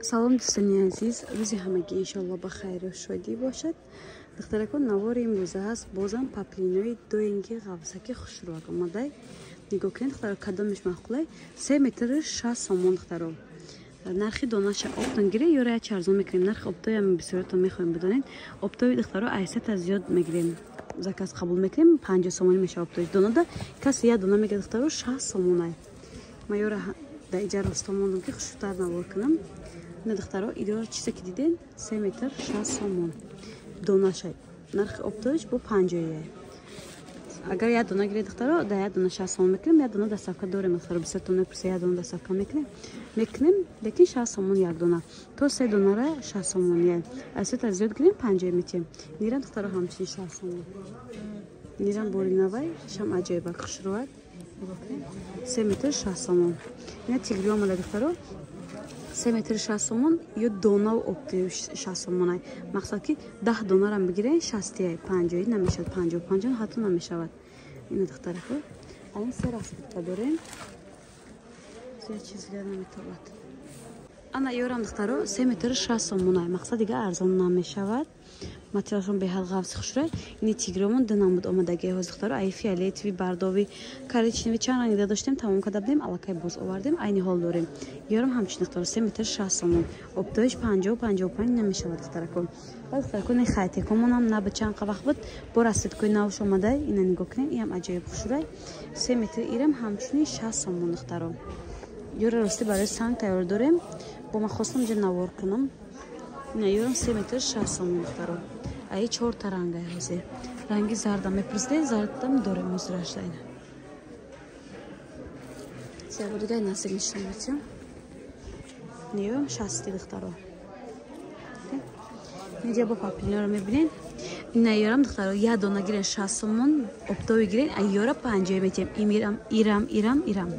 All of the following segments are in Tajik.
салом дӯстони азиз, рӯзи ҳамагӣ иншоалло ба хайру шодӣ бошад. духтаракон навори имрӯза ҳаст бозам паплинои доинги ғафсаки хушрӯак омадай. нигоҳ кунед духтаро кадомиш мақулай 3 метр 60 сомон духтаро. нархи донаша оптон гирем ёра я чарзон мекунем. нархи оптои ам бисёртон мехоҳем бидонед. оптои духтаро айсата зиёд мегирем. заказ қабул мекунем 50 сомон меша оптои. донада касе я дона мега духтаро 60 сомонай. ма ёра да иҷа роста мондам ки хушрӯтар навор кунам. на духтаро идора чизе ки диден 3 метр 60 сомон. донаша нархи оптоиш бо 50. агар я дона гиред духтаро да я дона 60 сомон мекунем. я дона доставка дорем духтаро. бисёртон мепурсед я дона доставка мекунем. лекин 60 сомон як дона. то 3 донара 60 сомон я. айсата зиёд гирем 50 метем. ниран духтаро ҳамчунин 60 сомон. ниран бори навай шам аҷоиба хушрӯак. 3 метр 60 сомон. ина тигри омада духтаро 3 метр 60 сомон ё дона опти 60 сомонай. мақсад ки 10 донарам бигирен 60 50 намешавад 50 ҳатто намешавад. ина духтарако алан се расфетка дорем. се чизга наметавад. ана ёрам духтаро 3 метр 60 сомонай. мақсад дига арзон намешавад. материалшон беҳад ғафси хушрӯй. ини тигромон динам буд омадагии ҳоз духтаро. ай фиолетови, бардови, коричневи чанд ранги доштем тамом карда будем. аллакай боз овардем. айни ҳол дорем. ёрам ҳамчунин духтаро 3 метр 60 сомон. оптоиш 50-55 намешавад духтаракон. ва духтаракон хайтекомонам на ба чанд вақт буд бо расветкои навш омадай. ина нигоҳ кунед иам аҷоиб хушрӯй. 3 метр ирам ҳамчунин 60 сомон духтаро. ёра рости барои санг тайёр дорем. бо ма хостам ҷа навор кунам. ина ёрам 3 метр 60 сомон духтаро. ай 4 та ранга ҳозир. ранги зардам мепурсидед, зардам дорем ҳозирашдайна. сиябодигай насиб нишон метем. неём 60 духтаро. неҷа бо паплиноро мебинед. ина ёрам духтаро я дона гирен 60 сомон, оптови гирен ай ёра 50 метем. ирам.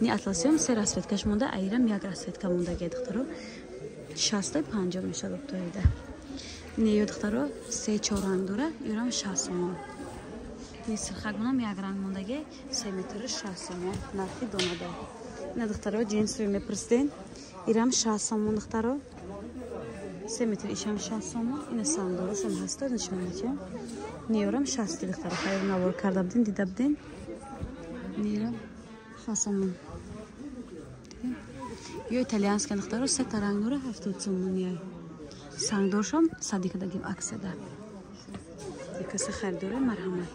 ни атласиём се расветкаш монда, ай ирам як расветка мондаги духтаро. 60 50 мешад оптовида. неё духтаро 3-4 ранг дора, ёрам 60 сомон. ни сирхагунам як ранг мондаги 3 метр 60 сомон. нархи донада. ина духтаро ҷинсови мепурсиден. ирам 60 сомон духтаро. 3 метр ишам 60 сомон. ина сандорушам ҳаста нишон метем. неёрам 60 духтаро. хайр навор карда будин, дида будин. неёрам 60 сомон. ё италиянска духтаро 3 та ранг дора 70 сомон яй. сангдоршам садика дагим аксада. якаси харидоре марҳамат.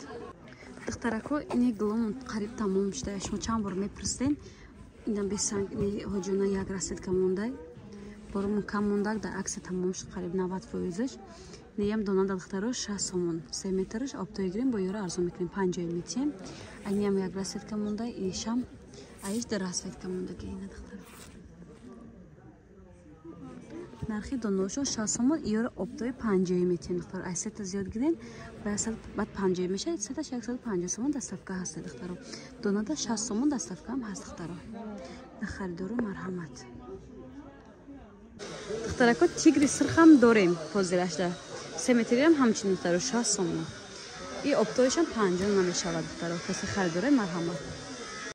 духтарако ини глом қариб тамом шуда. шумо чанд бор мепурсиден. ина бесанг ини ҳоҷона як расветка мондай. боромон кам мондак дар акса тамом шуд қариб 90%. неям донада духтаро 60 сомон. 3 метрш оптои гирем бо ёра арзон мекунем 50 метем. айниам як расветка мондай. инишам айш дар расветка мондаги ина духтаро. нархи доношо 60 сомон ёра оптои 50 метем духтаро. ай сета зиёд гирен баъд 50 мешад. сеташ 150 сомон доставка ҳаст духтаро. донада 60 сомон доставка ҳам ҳаст духтаро. на харидору марҳамат. духтарако тигри сирхам дорем ҳозирашда. 3 метрам ҳамчунин духтаро 60 сомон. и оптоишам 50 намешавад духтаро. каси харидоре марҳамат.